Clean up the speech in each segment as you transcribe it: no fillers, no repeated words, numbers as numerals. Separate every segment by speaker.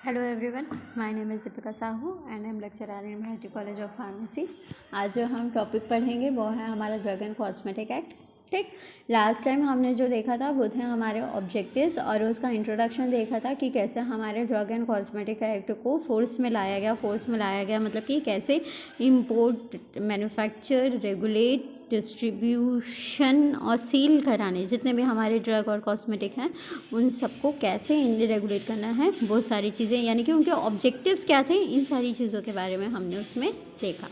Speaker 1: Hello everyone, my name is Deepika Sahu and I am lecturer in Bharti college of pharmacy. आज जो हम topic पढ़ेंगे वो है हमारा ड्रग एंड कॉस्मेटिक एक्ट। ठीक, लास्ट टाइम हमने जो देखा था वो थे हमारे ऑब्जेक्टिव्स और उसका इंट्रोडक्शन देखा था कि कैसे हमारे ड्रग एंड कॉस्मेटिक एक्ट को फोर्स में लाया गया मतलब कि कैसे इम्पोर्ट, मैन्युफैक्चर, रेगुलेट, डिस्ट्रीब्यूशन और सेल कराने जितने भी हमारे ड्रग और कॉस्मेटिक हैं उन सबको कैसे रेगुलेट करना है, वो सारी चीज़ें यानी कि उनके ऑब्जेक्टिव्स क्या थे, इन सारी चीज़ों के बारे में हमने उसमें देखा।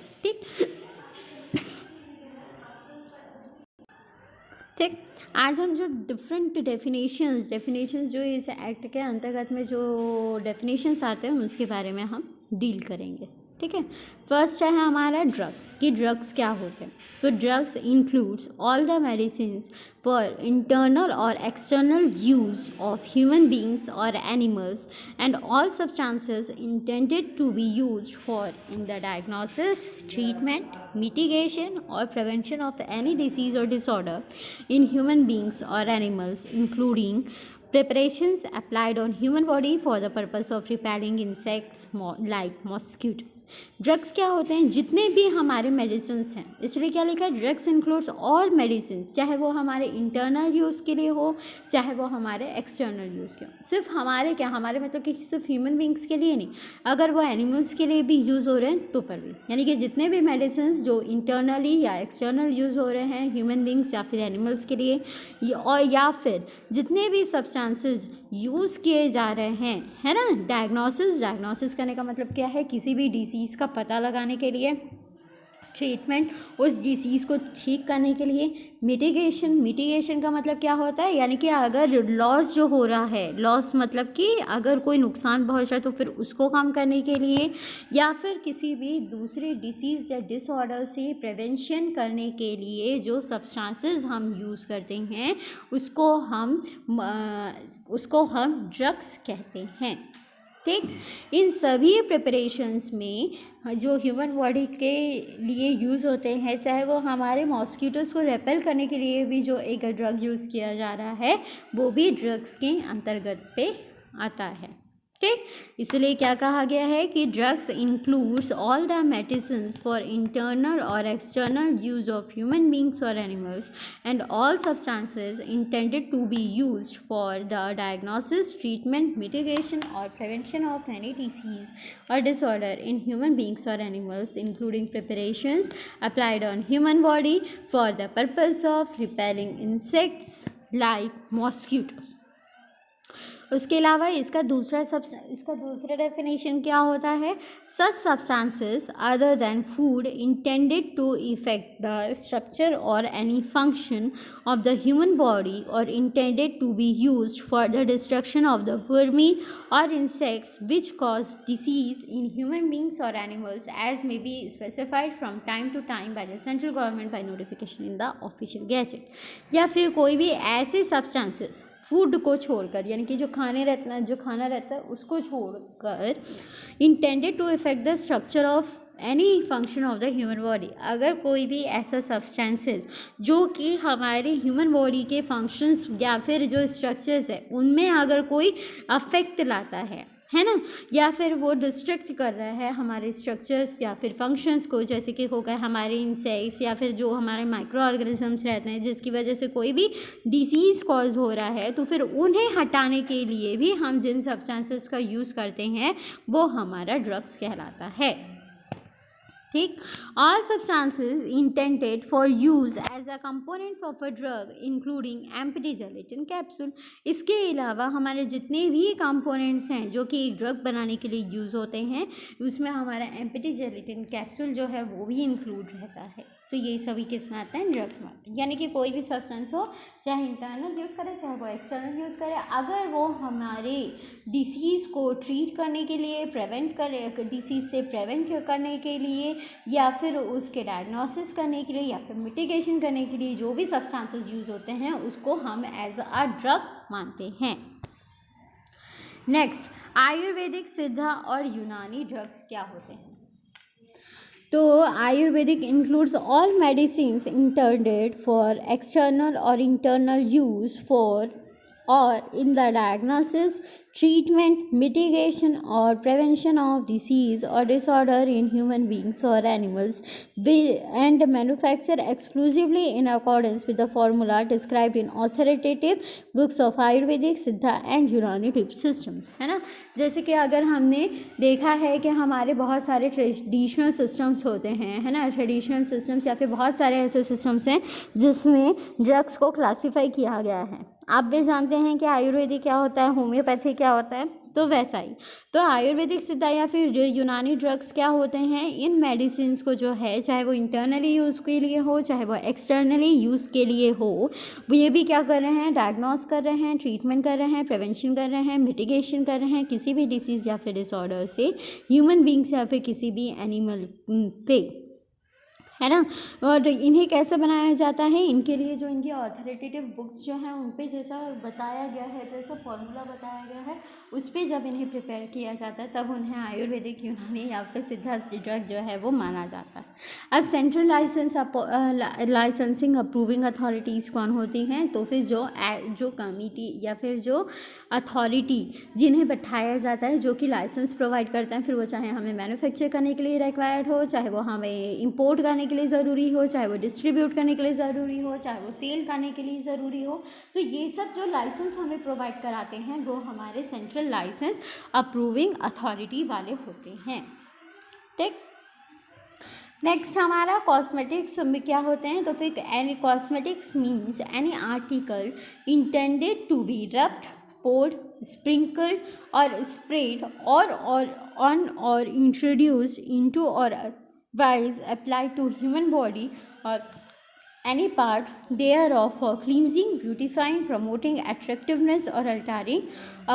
Speaker 1: ठीक, आज हम जो डिफरेंट डेफिनेशंस जो इस एक्ट के अंतर्गत में जो डेफिनेशंस आते हैं उसके बारे में हम डील करेंगे। ठीक है, फर्स्ट है हमारा ड्रग्स कि ड्रग्स क्या होते हैं। तो drugs includes all the medicines for internal और external use of human beings और animals and all substances intended to be used for in the diagnosis, treatment, mitigation or prevention of any disease or disorder in human beings or animals, including preparations applied on human body for the purpose of repelling insects like mosquitoes. Drugs क्या होते हैं? जितने भी हमारे medicines हैं, इसलिए क्या लिखा है, ड्रग्स इंक्लूड्स ऑल मेडिसिन्स, चाहे वो हमारे इंटरनल यूज़ के लिए हो चाहे वो हमारे एक्सटर्नल यूज़ के हो। सिर्फ हमारे क्या, हमारे मतलब कि सिर्फ ह्यूमन बींग्स के लिए नहीं, अगर वो एनिमल्स के लिए भी यूज़ हो रहे हैं तो पर भी, यानी कि जितने भी मेडिसिन्स जो इंटरनली या एक्सटर्नल यूज़ हो रहे हैं ह्यूमन बींग्स या फिर एनिमल्स के लिए, और या फिर जितने भी सब्सटेंसेस यूज़ किए जा रहे हैं, है ना। डायग्नोसिस करने का मतलब क्या है, किसी भी डिसीज़ का पता लगाने के लिए, ट्रीटमेंट उस डिसीज़ को ठीक करने के लिए, मिटिगेशन का मतलब क्या होता है, यानी कि अगर लॉस जो हो रहा है, लॉस मतलब कि अगर कोई नुकसान पहुंच रहा है तो फिर उसको कम करने के लिए, या फिर किसी भी दूसरे डिसीज़ या डिसऑर्डर से प्रिवेंशन करने के लिए जो सब्सटेंसेस हम यूज़ करते हैं उसको हम ड्रग्स कहते हैं। ठीक, इन सभी प्रिपरेशंस में जो ह्यूमन बॉडी के लिए यूज़ होते हैं, चाहे वो हमारे मॉस्किटोज़ को रेपेल करने के लिए भी जो एक ड्रग यूज़ किया जा रहा है वो भी ड्रग्स के अंतर्गत पे आता है। ठीक, इसलिए क्या कहा गया है कि drugs includes all the medicines for internal और external use of human beings और animals and all substances intended to be used for the diagnosis, treatment, mitigation और prevention of any disease or disorder in human beings or animals, including preparations applied on human body for the purpose of repelling insects like mosquitoes. उसके अलावा इसका दूसरा definition क्या होता है, such substances other than food intended to effect the structure और any function of the human body और intended to be used for the destruction of the vermin और insects which cause disease in human beings और animals as may be specified from time to time by the central government by notification in the official gazette. या फिर कोई भी ऐसे substances food को छोड़कर, यानी कि जो खाना रहता है उसको छोड़कर, intended to effect the structure of any function of the human body, अगर कोई भी ऐसा सब्सटेंसेस जो कि हमारे ह्यूमन बॉडी के फंक्शंस या फिर जो स्ट्रक्चर्स है उनमें अगर कोई अफेक्ट लाता है ना, या फिर वो डिस्ट्रक्ट कर रहा है हमारे स्ट्रक्चर्स या फिर फंक्शंस को, जैसे कि हो गए हमारे इंसेक्ट्स या फिर जो हमारे माइक्रो ऑर्गेनिजम्स रहते हैं जिसकी वजह से कोई भी डिसीज़ कॉज हो रहा है, तो फिर उन्हें हटाने के लिए भी हम जिन सब्सटेंसेस का यूज़ करते हैं वो हमारा ड्रग्स कहलाता है। ठीक, all substances intended for use as a components of a drug including empty gelatin capsule. इसके अलावा हमारे जितने भी कंपोनेंट्स हैं जो कि एक ड्रग बनाने के लिए यूज़ होते हैं उसमें हमारा एम्प्टी जेलेटिन कैप्सूल जो है वो भी इंक्लूड रहता है। तो ये सभी किस में आते हैं, ड्रग्स में आते हैं। यानी कि कोई भी सब्सटेंस हो, चाहे इंटरनल यूज़ करे चाहे वो एक्सटर्नल यूज़ करे, अगर वो हमारे डिसीज़ को ट्रीट करने के लिए, प्रिवेंट करे, डिसीज़ से प्रिवेंट करने के लिए या फिर उसके डायग्नोसिस करने के लिए या फिर मिटिगेशन करने के लिए जो भी सब्सटेंसेस यूज़ होते हैं उसको हम एज अ ड्रग मानते हैं। नेक्स्ट, आयुर्वेदिक, सिद्धा और यूनानी ड्रग्स क्या होते हैं। तो Ayurvedic includes all medicines intended for external और internal use for or in the diagnosis, treatment, mitigation or prevention of disease or disorder in human beings or animals and manufactured exclusively in accordance with the formula described in authoritative books of Ayurvedic, Siddha and Unani tips systems, है ना। जैसे कि अगर हमने देखा है कि हमारे बहुत सारे ट्रेडिशनल सिस्टम्स होते हैं, है ना, ट्रेडिशनल सिस्टम्स या फिर बहुत सारे ऐसे सिस्टम्स हैं जिसमें ड्रग्स को क्लासीफाई किया गया है। आप भी जानते हैं कि आयुर्वेदिक क्या होता है, होम्योपैथी क्या होता है, तो वैसा ही तो आयुर्वेदिक सिद्धा या फिर यूनानी ड्रग्स क्या होते हैं, इन मेडिसिन को जो है चाहे वो इंटरनली यूज़ के लिए हो चाहे वो एक्सटर्नली यूज़ के लिए हो, वो ये भी क्या कर रहे हैं, डायग्नोस कर रहे हैं, ट्रीटमेंट कर रहे हैं, प्रिवेंशन कर रहे हैं, मिटिगेशन कर रहे हैं किसी भी डिसीज़ या फिर डिसऑर्डर से ह्यूमन बींग्स या फिर किसी भी एनिमल पे, है ना। और इन्हें कैसे बनाया जाता है, इनके लिए जो इनकी ऑथोरिटेटिव बुक्स जो हैं उन पे जैसा बताया गया है, जैसा फॉर्मूला बताया गया है, उस पर जब इन्हें प्रिपेयर किया जाता है तब उन्हें आयुर्वेदिक, यूनानी या फिर सिद्धा ड्रग जो है वो माना जाता है। अब सेंट्रल लाइसेंसिंग अप्रूविंग अथॉरिटीज़ कौन होती हैं, तो फिर जो कमिटी या फिर जो अथॉरिटी जिन्हें बैठाया जाता है, जो कि लाइसेंस प्रोवाइड करते हैं, फिर वो चाहे हमें मैन्युफैक्चर करने के लिए रिक्वायर्ड हो, चाहे वो हमें इंपोर्ट करने के लिए ज़रूरी हो, चाहे वो डिस्ट्रीब्यूट करने के लिए ज़रूरी हो, चाहे वो सेल करने के लिए ज़रूरी हो, तो ये सब जो लाइसेंस हमें प्रोवाइड कराते हैं वो हमारे सेंट्रल लाइसेंस अप्रूविंग अथॉरिटी वाले होते हैं। ठीक, नेक्स्ट हमारा कॉस्मेटिक्स में क्या होते हैं, तो फिर any cosmetics means any article intended to be rubbed, poured, sprinkled or sprayed or on or introduced into or otherwise applied to human body or any part thereof for cleansing, beautifying, promoting attractiveness or altering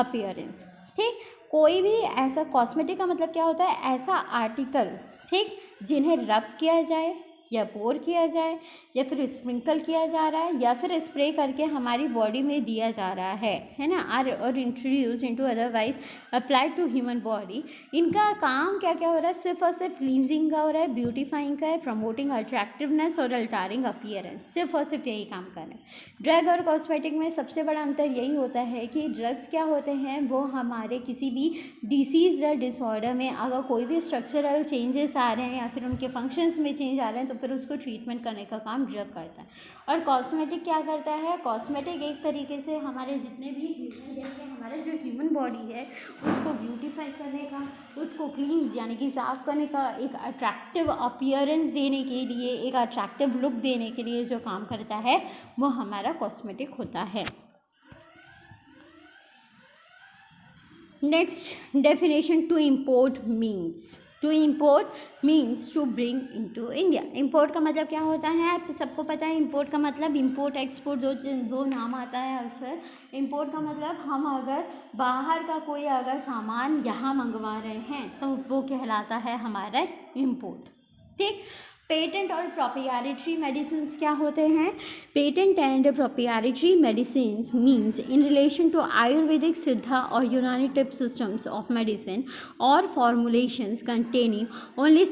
Speaker 1: appearance। ठीक, कोई भी ऐसा cosmetic का मतलब क्या होता है, ऐसा आर्टिकल, ठीक, जिन्हें रब किया जाए या पोर किया जाए या फिर स्प्रिंकल किया जा रहा है या फिर स्प्रे करके हमारी बॉडी में दिया जा रहा है ना, और introduce into otherwise applied to human body. इनका काम क्या क्या हो रहा है, सिर्फ और सिर्फ क्लींजिंग का हो रहा है, ब्यूटीफाइंग का है, प्रमोटिंग अट्रैक्टिवनेस और अल्टारिंग अपीयरेंस, सिर्फ और सिर्फ यही काम कर रहे हैं। ड्रग और कॉस्मेटिक में सबसे बड़ा अंतर यही होता है कि ड्रग्स क्या होते हैं, वो हमारे किसी भी डिसीज़ या डिसऑर्डर में अगर कोई भी स्ट्रक्चरल चेंजेस आ रहे हैं या फिर उनके फंक्शंस में चेंज आ रहे हैं तो फिर उसको ट्रीटमेंट करने का काम ड्रग करता है। और कॉस्मेटिक क्या करता है, कॉस्मेटिक एक तरीके से हमारे जितने भी हमारा जो ह्यूमन बॉडी है उसको ब्यूटीफाई करने का, उसको क्लीन्स यानी कि साफ करने का, एक अट्रैक्टिव अपीयरेंस देने के लिए, एक अट्रैक्टिव लुक देने के लिए जो काम करता है वो हमारा कॉस्मेटिक होता है। Next definition, to import means, to import means to bring into India. Import का मतलब क्या होता है, आप सबको पता है इम्पोर्ट का मतलब, इम्पोर्ट एक्सपोर्ट दो नाम आता है अक्सर। इम्पोर्ट का मतलब हम अगर बाहर का कोई अगर सामान यहाँ मंगवा रहे हैं तो वो कहलाता है हमारा इम्पोर्ट। ठीक, पेटेंट और प्रोप्रियटरी मेडिसिन क्या होते हैं, patent and proprietary medicine means in relation to Ayurvedic, Siddha और Unani Tibb systems of medicine और formulations containing only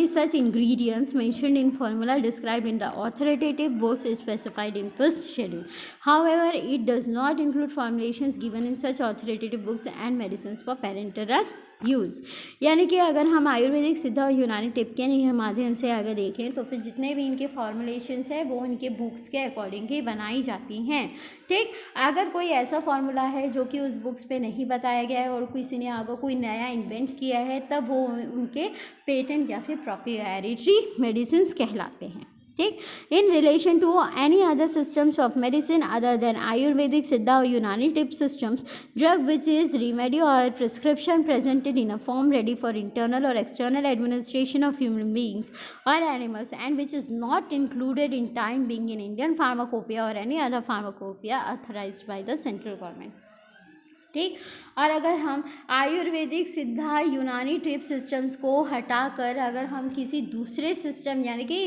Speaker 1: such ingredients mentioned in formula described in the authoritative books specified in first schedule. However, it does not include formulations given in such authoritative books and medicines for parenteral use. यानी कि अगर हम आयुर्वेदिक, सिद्धा और Unani tip के माध्यम से अगर देखें तो फिर जितने भी इनके फॉर्मुलेशंस है वो इनके बुक्स के अकॉर्डिंग ही बनाई जाती हैं। ठीक, अगर कोई ऐसा फार्मूला है जो कि उस बुक्स पे नहीं बताया गया है और किसी ने अगर कोई नया इन्वेंट किया है तब वो उनके पेटेंट या फिर प्रोप्रियटरी मेडिसिन कहलाते हैं। ठीक, in relation to any other systems of medicine other than Ayurvedic, Siddha और Unani Tibb systems, drug which is remedy और prescription presented in a form ready for internal और external administration of human beings और animals and which is not included in time being in Indian pharmacopoeia और any other pharmacopoeia authorised by the central government. ठीक, और अगर हम आयुर्वेदिक, सिद्धा, यूनानी Tibb systems को हटाकर अगर हम किसी दूसरे सिस्टम यानी कि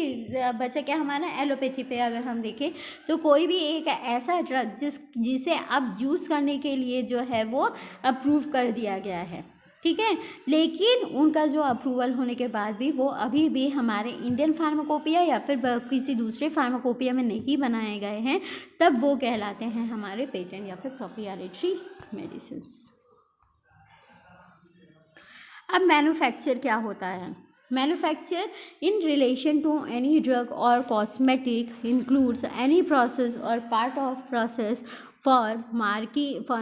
Speaker 1: बचा क्या हमारा एलोपैथी पे अगर हम देखें तो कोई भी एक ऐसा ड्रग जिसे अब यूज़ करने के लिए जो है वो अप्रूव कर दिया गया है, ठीक है। लेकिन उनका जो अप्रूवल होने के बाद भी वो अभी भी हमारे इंडियन फार्माकोपिया या फिर किसी दूसरे फार्माकोपिया में नहीं बनाए गए हैं, तब वो कहलाते हैं हमारे पेटेंट या फिर प्रोप्रिएटरी मेडिसिन। अब मैन्युफैक्चर क्या होता है? Manufacture in relation to any drug or cosmetic includes any process or part of process for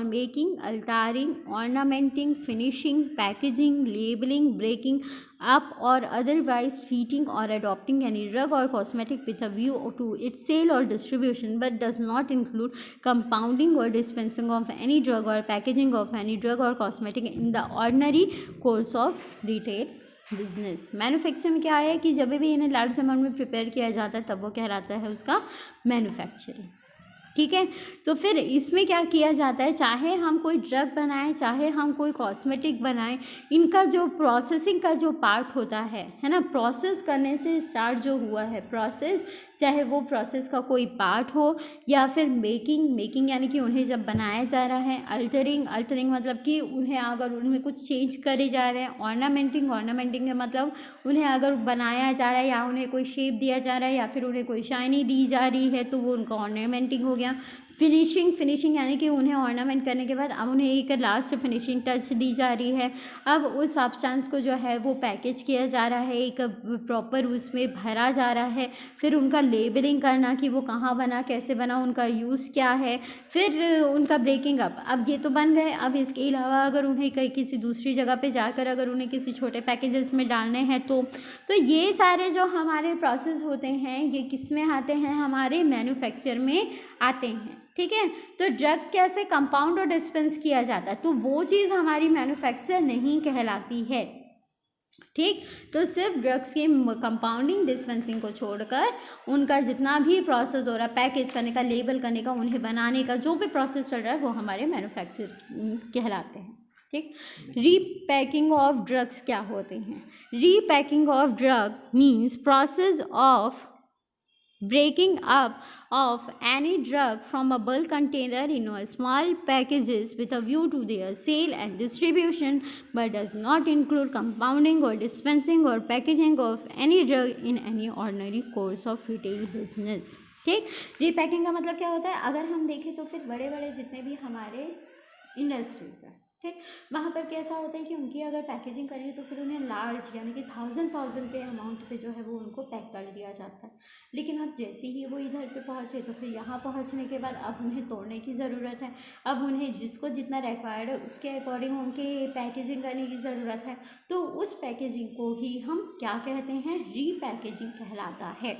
Speaker 1: making, altering, ornamenting, finishing, packaging, labeling, breaking up or otherwise treating or adopting any drug or cosmetic with a view to its sale or distribution, but does not include compounding or dispensing of any drug or packaging of any drug or cosmetic in the ordinary course of retail business. Manufacture में क्या है कि जब भी इन्हें large amount में prepare किया जाता है तब वो कहलाता है उसका मैन्युफैक्चरिंग। ठीक है। तो फिर इसमें क्या किया जाता है, चाहे हम कोई ड्रग बनाएं, चाहे हम कोई कॉस्मेटिक बनाएं, इनका जो प्रोसेसिंग का जो पार्ट होता है ना, प्रोसेस करने से स्टार्ट जो हुआ है प्रोसेस, चाहे वो प्रोसेस का कोई पार्ट हो या फिर मेकिंग यानी कि उन्हें जब बनाया जा रहा है, अल्टरिंग मतलब कि उन्हें अगर उनमें कुछ चेंज करे जा रहे हैं, ऑर्नामेंटिंग का मतलब उन्हें अगर बनाया जा रहा है या उन्हें कोई शेप दिया जा रहा है या फिर उन्हें कोई शाइनी दी जा रही है तो वो उनका ऑर्नामेंटिंग हो गया। फिनिशिंग यानी कि उन्हें ऑर्नामेंट करने के बाद अब उन्हें एक लास्ट फिनिशिंग टच दी जा रही है। अब उस सब्सटेंस को जो है वो पैकेज किया जा रहा है, एक प्रॉपर उसमें भरा जा रहा है, फिर उनका लेबलिंग करना कि वो कहाँ बना, कैसे बना, उनका यूज़ क्या है, फिर उनका ब्रेकिंग अप। अब ये तो बन गए, अब इसके अलावा अगर उन्हें कहीं किसी दूसरी जगह पे जाकर अगर उन्हें किसी छोटे पैकेजेस में डालने हैं तो ये सारे जो हमारे प्रोसेस होते हैं ये किस में आते हैं, हमारे मैन्युफैक्चर में आते हैं। ठीक है। तो ड्रग कैसे कंपाउंड और डिस्पेंस किया जाता है तो वो चीज़ हमारी मैन्युफैक्चर नहीं कहलाती है। ठीक। तो सिर्फ ड्रग्स की कंपाउंडिंग डिस्पेंसिंग को छोड़कर उनका जितना भी प्रोसेस हो रहा है, पैकेज करने का, लेबल करने का, उन्हें बनाने का जो भी प्रोसेस चल रहा है वो हमारे मैन्युफैक्चर कहलाते हैं। ठीक। रीपैकिंग ऑफ ड्रग्स क्या होते हैं? Repacking of drug means process of breaking up of any drug from a bulk container in a small packages with a view to their sale and distribution, but does not include compounding or dispensing or packaging of any drug in any ordinary course of retail business। ठीक। Repacking का मतलब क्या होता है? अगर हम देखें तो फिर बड़े बड़े जितने भी हमारे इंडस्ट्रीज हैं, ठीक, वहाँ पर कैसा होता है कि उनकी अगर पैकेजिंग करें तो फिर उन्हें लार्ज यानी कि थाउजेंड के अमाउंट पे जो है वो उनको पैक कर दिया जाता है। लेकिन अब जैसे ही वो इधर पे पहुँचे तो फिर यहाँ पहुँचने के बाद अब उन्हें तोड़ने की ज़रूरत है। अब उन्हें जिसको जितना रिक्वायर्ड है उसके अकॉर्डिंग उनके पैकेजिंग करने की ज़रूरत है। तो उस पैकेजिंग को ही हम क्या कहते हैं? रीपैकेजिंग कहलाता है।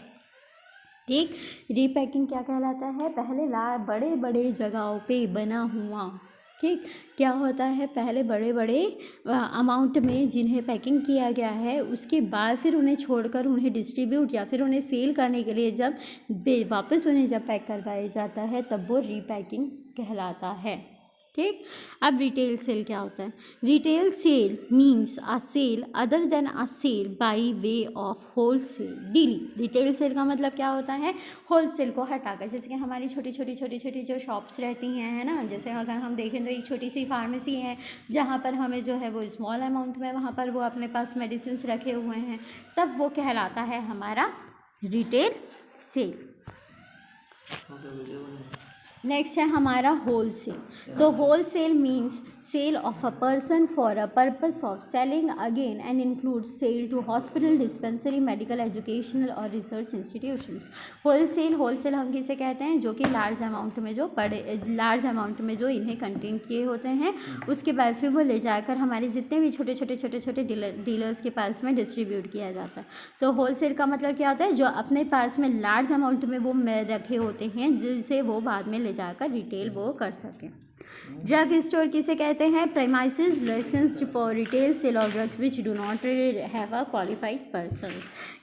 Speaker 1: ठीक। रीपैकिंग क्या कहलाता है? पहले बड़े बड़े जगहों पे बना हुआ, ठीक, क्या होता है, पहले बड़े बड़े अमाउंट में जिन्हें पैकिंग किया गया है उसके बाद फिर उन्हें छोड़कर उन्हें डिस्ट्रीब्यूट या फिर उन्हें सेल करने के लिए जब वापस उन्हें जब पैक करवाया जाता है तब वो रीपैकिंग कहलाता है। ठीक। अब रिटेल सेल क्या होता है? Retail sale means a sale other than a sale by way of wholesale dealing. Retail sale का मतलब क्या होता है? होलसेल को हटाकर, जैसे कि हमारी छोटी छोटी जो शॉप्स रहती हैं, है ना, जैसे अगर हम देखें तो एक छोटी सी फार्मेसी है जहाँ पर हमें जो है वो स्मॉल अमाउंट में वहाँ पर वो अपने पास मेडिसिन रखे हुए हैं, तब वो कहलाता है हमारा रिटेल सेल। नेक्स्ट है हमारा होलसेल। तो wholesale means sale of a person for a purpose of selling again and include sale to hospital, dispensary, medical, educational or research institutions. Wholesale हम किसे कहते हैं? जो कि लार्ज अमाउंट में जो इन्हें कंटेन किए होते हैं, उसके बाद फिर वो ले जाकर हमारे जितने भी छोटे डीलर्स के पास में डिस्ट्रीब्यूट किया जाता है। तो होलसेल का मतलब क्या होता है? जो अपने पास में लार्ज अमाउंट में वो रखे होते हैं जिसे वो बाद में ले जाकर रिटेल वो कर सकें। ड्रग स्टोर किसे कहते हैं? Premises licensed for retail sale of drugs which do not have a qualified person.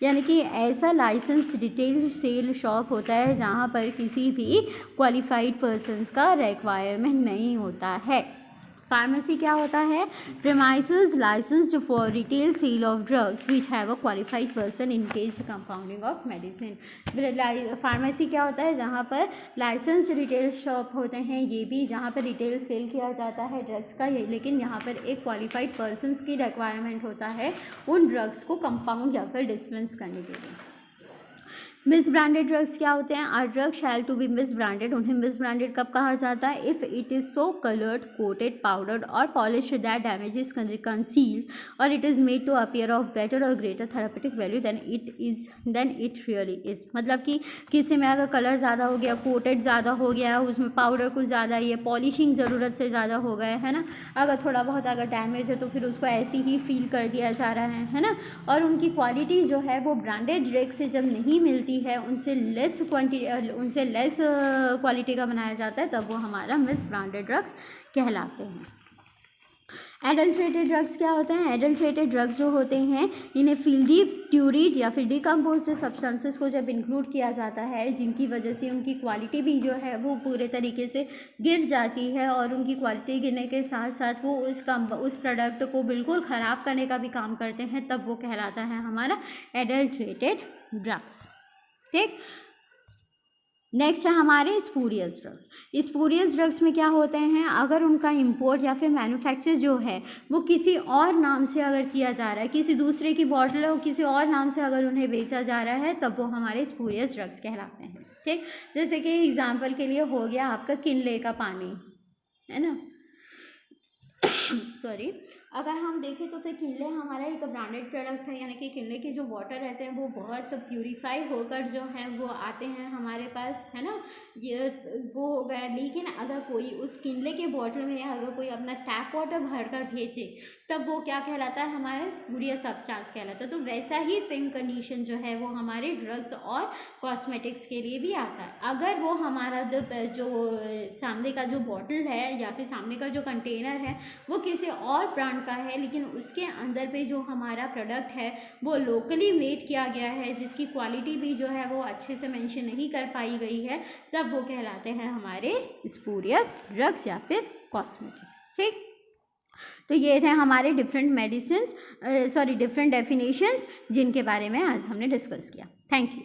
Speaker 1: यानी कि ऐसा लाइसेंस रिटेल सेल शॉप होता है जहाँ पर किसी भी क्वालिफाइड पर्सन्स का रिक्वायरमेंट नहीं होता है। फार्मेसी क्या होता है? Premises licensed for retail sale of drugs which have a qualified person engaged compounding of medicine. Pharmacy क्या होता है? जहाँ पर लाइसेंस्ड रिटेल शॉप होते हैं, ये भी जहाँ पर रिटेल सेल किया जाता है ड्रग्स का, लेकिन यहाँ पर एक क्वालिफाइड पर्सनस की रिक्वायरमेंट होता है उन ड्रग्स को कंपाउंड या फिर डिस्पेंस करने के लिए। मिस ब्रांडेड ड्रग्स क्या होते हैं? Are drug shall to be misbranded. उन्हें मिस ब्रांडेड कब कहा जाता है? If it is so coloured, coated, powdered और polished that damage is concealed और it is made to appear of better और greater therapeutic value than it really is. मतलब कि किसी में अगर कलर ज़्यादा हो गया, कोटेड ज़्यादा हो गया, उसमें पाउडर कुछ ज़्यादा, ये पॉलिशिंग ज़रूरत से ज़्यादा हो गए, है ना, अगर थोड़ा बहुत अगर डैमेज है तो फिर उसको ऐसे ही फील कर दिया जा रहा है ना, और उनकी क्वालिटी जो है वो ब्रांडेड ड्रग से जब नहीं मिलती है, उनसे लेस क्वालिटी का बनाया जाता है, तब वो हमारा मिस ब्रांडेड ड्रग्स कहलाते हैं। एडल्ट्रेटेड ड्रग्स क्या होते हैं? एडल्ट्रेटेड ड्रग्स जो होते हैं इन्हें फिल्दी, ट्यूरिड या फिर डिकम्पोज्ड सब्सटेंसेस को जब इंक्लूड किया जाता है, जिनकी वजह से उनकी क्वालिटी भी जो है वो पूरे तरीके से गिर जाती है, और उनकी क्वालिटी गिरने के साथ साथ वो उस प्रोडक्ट को बिल्कुल ख़राब करने का भी काम करते हैं, तब वो कहलाता है हमारा एडल्ट्रेटेड ड्रग्स। ठीक। नेक्स्ट है हमारे स्पूरियस ड्रग्स। स्पूरियस ड्रग्स में क्या होते हैं? अगर उनका इंपोर्ट या फिर मैन्युफैक्चर जो है वो किसी और नाम से अगर किया जा रहा है, किसी दूसरे की बॉटल और किसी और नाम से अगर उन्हें बेचा जा रहा है, तब वो हमारे स्पूरियस ड्रग्स कहलाते हैं। ठीक। जैसे कि एग्जाम्पल के लिए हो गया आपका किनले का पानी, है ना सॉरी, अगर हम देखें तो फिर किनले हमारा एक ब्रांडेड प्रोडक्ट है, यानी कि किनले के जो वाटर रहते हैं वो बहुत प्यूरीफाई होकर जो हैं वो आते हैं हमारे पास, है ना, ये वो हो गया। लेकिन अगर कोई उस किनले के बॉटल में अगर कोई अपना टैप वाटर भर कर भेजे, तब वो क्या कहलाता है? हमारा स्पूरियस सब्सटेंस कहलाता है। तो वैसा ही सेम कंडीशन जो है वो हमारे ड्रग्स और कॉस्मेटिक्स के लिए भी आता है। अगर वो हमारा जो सामने का जो बॉटल है या फिर सामने का जो कंटेनर है वो किसी और ब्रांड का है, लेकिन उसके अंदर पे जो हमारा प्रोडक्ट है वो लोकली मेड किया गया है, जिसकी क्वालिटी भी जो है वो अच्छे से मेंशन नहीं कर पाई गई है, तब वो कहलाते हैं हमारे स्पूरियस ड्रग्स या फिर कॉस्मेटिक्स। ठीक। तो ये थे हमारे डिफरेंट डेफिनेशंस जिनके बारे में आज हमने डिस्कस किया। Thank you.